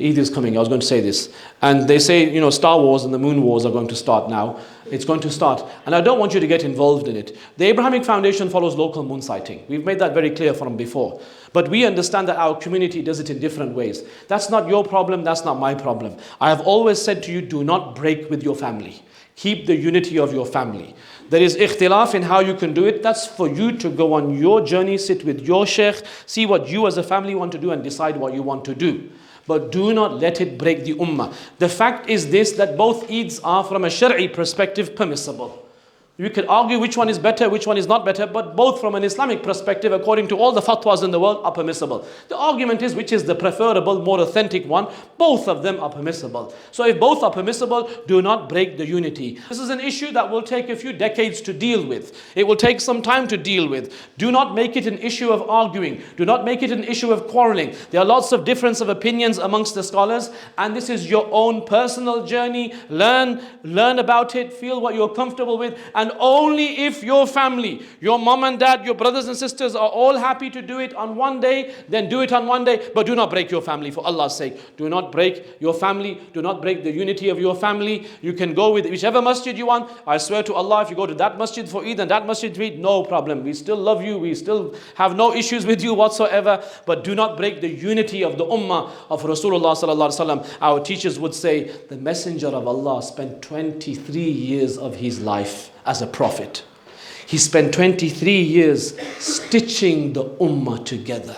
Eid is coming, I was going to say this. And they say, Star Wars and the Moon Wars are going to start now. It's going to start. And I don't want you to get involved in it. The Abrahamic Foundation follows local moon sighting. We've made that very clear from before. But we understand that our community does it in different ways. That's not your problem, that's not my problem. I have always said to you, do not break with your family. Keep the unity of your family. There is ikhtilaf in how you can do it. That's for you to go on your journey, sit with your sheikh, see what you as a family want to do and decide what you want to do. But do not let it break the ummah. The fact is this, that both Eids are from a Shari'i perspective permissible. You could argue which one is better, which one is not better, but both from an Islamic perspective, according to all the fatwas in the world, are permissible. The argument is which is the preferable, more authentic one. Both of them are permissible. So if both are permissible, do not break the unity. This is an issue that will take a few decades to deal with. It will take some time to deal with. Do not make it an issue of arguing. Do not make it an issue of quarreling. There are lots of difference of opinions amongst the scholars, and this is your own personal journey. Learn about it, feel what you're comfortable with, and only if your family, your mom and dad, your brothers and sisters are all happy to do it on one day, then do it on one day. But do not break your family, for Allah's sake. Do not break your family. Do not break the unity of your family. You can go with whichever masjid you want. I swear to Allah, if you go to that masjid for Eid and that masjid for Eid, no problem. We still love you. We still have no issues with you whatsoever. But do not break the unity of the ummah of Rasulullah sallallahu alaihi wasallam. Our teachers would say, the Messenger of Allah spent 23 years of his life as a prophet. He spent 23 years stitching the ummah together.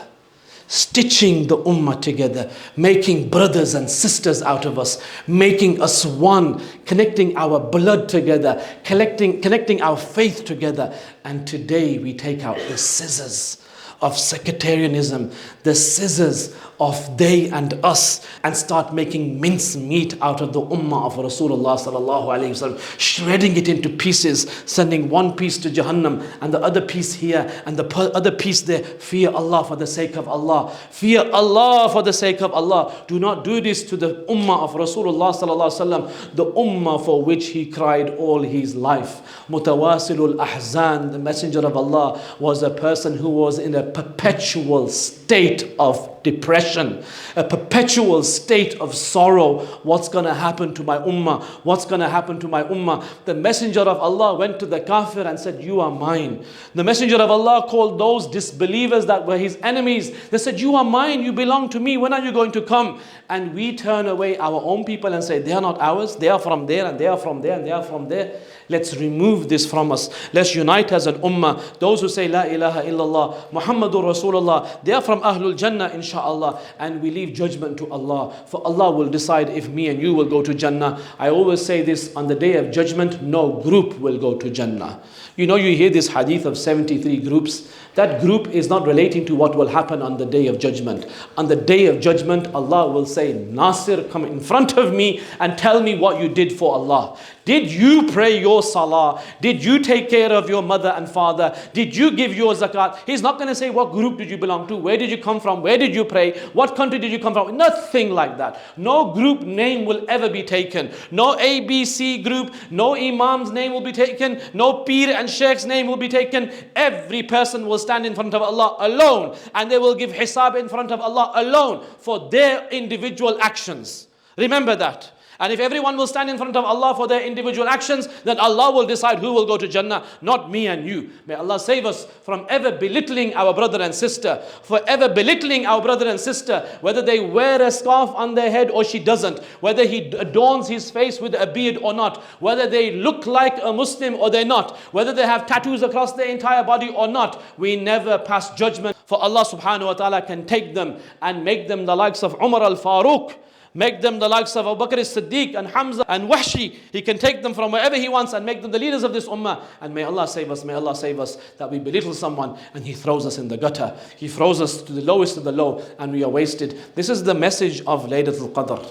Stitching the ummah together, making brothers and sisters out of us, making us one, connecting our blood together, connecting our faith together. And today we take out the scissors of sectarianism, the scissors of they and us, and start making mincemeat out of the ummah of Rasulullah sallallahu alaihi wasallam, shredding it into pieces, sending one piece to Jahannam and the other piece here and the other piece there. Fear Allah for the sake of Allah. Fear Allah for the sake of Allah. Do not do this to the ummah of Rasulullah sallallahu alaihi wasallam, the ummah for which he cried all his life. Mutawasilul ahzan, the Messenger of Allah was a person who was in a perpetual state of depression, a perpetual state of sorrow. What's going to happen to my ummah? What's going to happen to my ummah? The Messenger of Allah went to the kafir and said, you are mine. The Messenger of Allah called those disbelievers that were his enemies. They said, you are mine, you belong to me, when are you going to come? And we turn away our own people and say, they are not ours, they are from there and they are from there and they are from there. Let's remove this from us. Let's unite as an ummah. Those who say La ilaha illallah, Muhammadur Rasulullah, they are from Ahlul Jannah insha'Allah. And we leave judgment to Allah. For Allah will decide if me and you will go to Jannah. I always say this, on the day of judgment, no group will go to Jannah. You hear this hadith of 73 groups. That group is not relating to what will happen on the day of judgment. On the day of judgment, Allah will say, Nasir, come in front of me and tell me what you did for Allah. Did you pray your salah? Did you take care of your mother and father? Did you give your zakat? He's not going to say, what group did you belong to? Where did you come from? Where did you pray? What country did you come from? Nothing like that. No group name will ever be taken. No ABC group, no imam's name will be taken. No Pir and Sheikh's name will be taken. Every person will stand in front of Allah alone, and they will give hisab in front of Allah alone for their individual actions. Remember that. And if everyone will stand in front of Allah for their individual actions, then Allah will decide who will go to Jannah, not me and you. May Allah save us from ever belittling our brother and sister, forever belittling our brother and sister, whether they wear a scarf on their head or she doesn't, whether he adorns his face with a beard or not, whether they look like a Muslim or they're not, whether they have tattoos across their entire body or not. We never pass judgment, for Allah subhanahu wa ta'ala can take them and make them the likes of Umar al-Faruq, make them the likes of Abu Bakr as-Siddiq and Hamza and Wahshi. He can take them from wherever he wants and make them the leaders of this ummah. And may Allah save us that we belittle someone and he throws us in the gutter. He throws us to the lowest of the low and we are wasted. This is the message of Laylatul Qadr,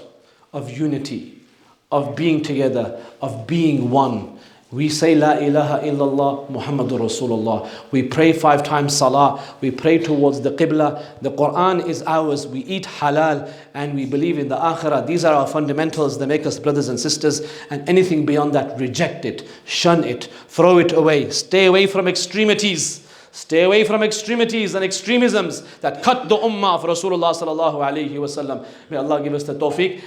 of unity, of being together, of being one. We say La ilaha illallah Muhammadur Rasulullah. We pray 5 times salah. We pray towards the qibla. The Qur'an is ours. We eat halal and we believe in the akhirah. These are our fundamentals that make us brothers and sisters. And anything beyond that, reject it, shun it, throw it away. Stay away from extremities. Stay away from extremities and extremisms that cut the ummah of Rasulullah sallallahu alaihi wasallam. May Allah give us the tawfiq.